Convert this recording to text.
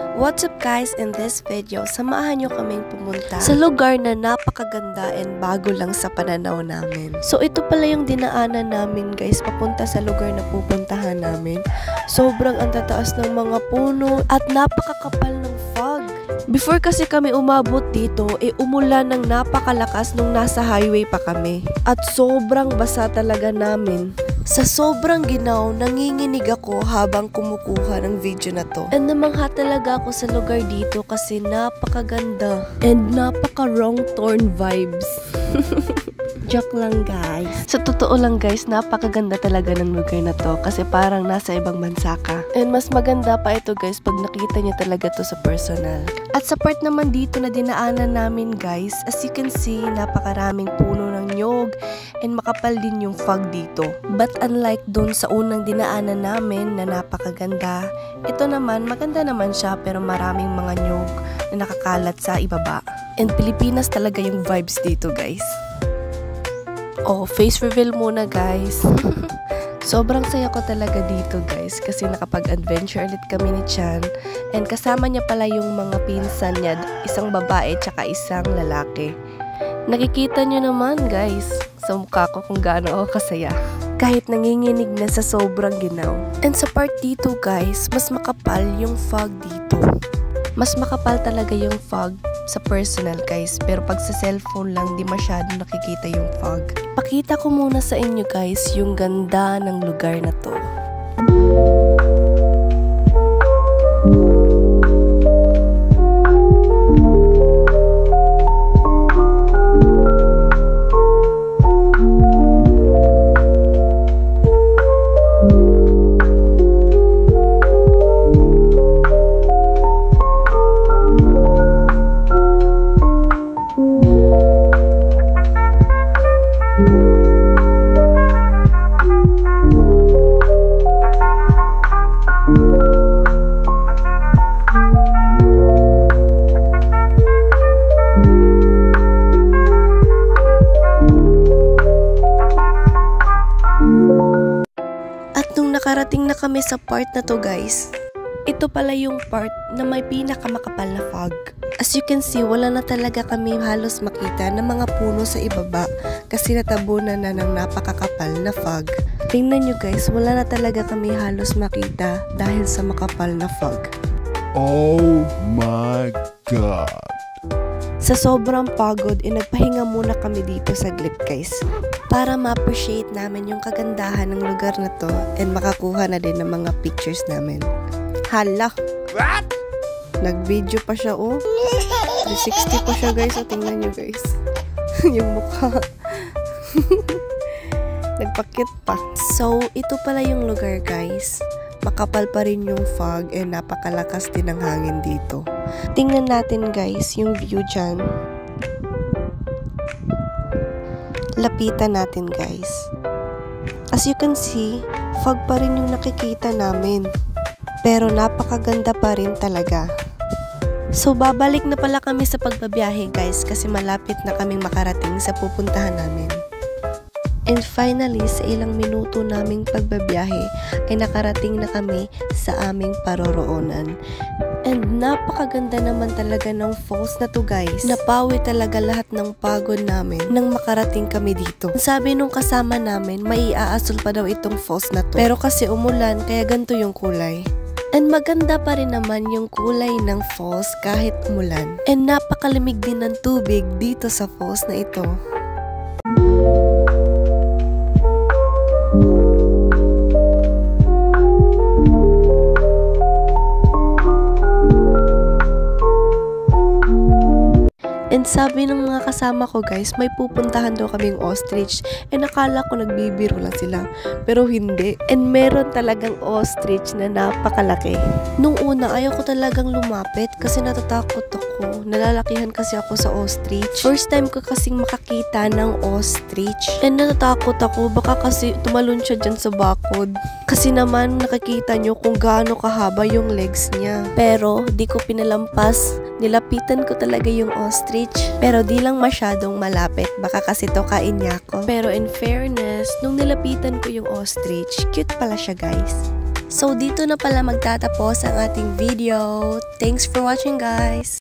What's up guys, in this video, samahan nyo kaming pumunta sa lugar na napakaganda and bago lang sa pananaw namin. So ito pala yung dinaanan namin guys, papunta sa lugar na pupuntahan namin. Sobrang ang tataas ng mga puno at napakakapal ng fog. Before kasi kami umabot dito, umulan ng napakalakas nung nasa highway pa kami. At sobrang basa talaga namin. Sa sobrang ginaw, nanginginig ako habang kumukuha ng video na to. And namangha talaga ako sa lugar dito kasi napakaganda. And napaka-wrong turn vibes. Joke lang guys. Sa totoo lang guys, napakaganda talaga ng lugar na to kasi parang nasa ibang bansa ka. And mas maganda pa ito guys pag nakita niyo talaga to sa personal. At sa part naman dito na dinaanan namin guys, as you can see, napakaraming puno ng nyog and makapal din yung fog dito. But unlike dun sa unang dinaanan namin na napakaganda, ito naman maganda naman siya pero maraming mga nyog na nakakalat sa ibaba. And Pilipinas talaga yung vibes dito guys. Oh, face reveal muna guys. Sobrang saya ko talaga dito guys kasi nakapag-adventure ulit kami ni Chan and kasama niya pala yung mga pinsan niya, isang babae tsaka isang lalaki. Nakikita niyo naman guys sa mukha ko kung gaano ako kasaya kahit nanginginig na sa sobrang ginaw. And sa part dito guys, mas makapal yung fog dito. Mas makapal talaga yung fog sa personal guys, pero pag sa cellphone lang di masyado nakikita yung fog. Pakita ko muna sa inyo guys yung ganda ng lugar na to. Nakarating na kami sa part na to guys. Ito pala yung part na may pinakamakapal na fog. As you can see, wala na talaga kami halos makita ng mga puno sa ibaba kasi natabunan na ng napakakapal na fog. Tingnan nyo guys, wala na talaga kami halos makita dahil sa makapal na fog. Oh my God! Sa sobrang pagod, nagpahinga muna kami dito saglit guys para ma-appreciate namin yung kagandahan ng lugar na to and makakuha na din ng mga pictures namin. Hala! What? Nag-video pa siya oh. 360 pa siya guys. O, tingnan nyo guys. Yung mukha. Nagpakit pa. So, ito pala yung lugar guys. Makapal pa rin yung fog and napakalakas din ng hangin dito. Tingnan natin guys yung view dyan. Lapitan natin guys. As you can see, fog pa rin yung nakikita namin. Pero napakaganda pa rin talaga. So babalik na pala kami sa pagbabiyahe guys kasi malapit na kaming makarating sa pupuntahan namin. And finally, sa ilang minuto naming pagbabiyahe ay nakarating na kami sa aming paroroonan. And napakaganda naman talaga ng falls na to guys. Napawi talaga lahat ng pagod namin nang makarating kami dito. Sabi nung kasama namin, may iaasol pa daw itong falls na to. Pero kasi umulan, kaya ganito yung kulay. And maganda pa rin naman yung kulay ng falls kahit umulan. And napakalamig din ng tubig dito sa falls na ito. And sabi ng mga kasama ko guys, may pupuntahan daw kaming ostrich. And nakala ko nagbibiro lang sila. Pero hindi. And meron talagang ostrich na napakalaki. Nung una, ayaw ko talagang lumapit kasi natatakot ako. Nalalakihan kasi ako sa ostrich. First time ko kasing makakita ng ostrich. And natatakot ako, baka kasi tumalon siya dyan sa bakod. Kasi naman nakikita nyo kung gaano kahaba yung legs niya. Pero di ko pinalampas. Nilapitan ko talaga yung ostrich. Pero di lang masyadong malapit. Baka kasi tokain niya ako. Pero in fairness, nung nilapitan ko yung ostrich, cute pala siya guys. So dito na pala magtatapos ang ating video. Thanks for watching guys!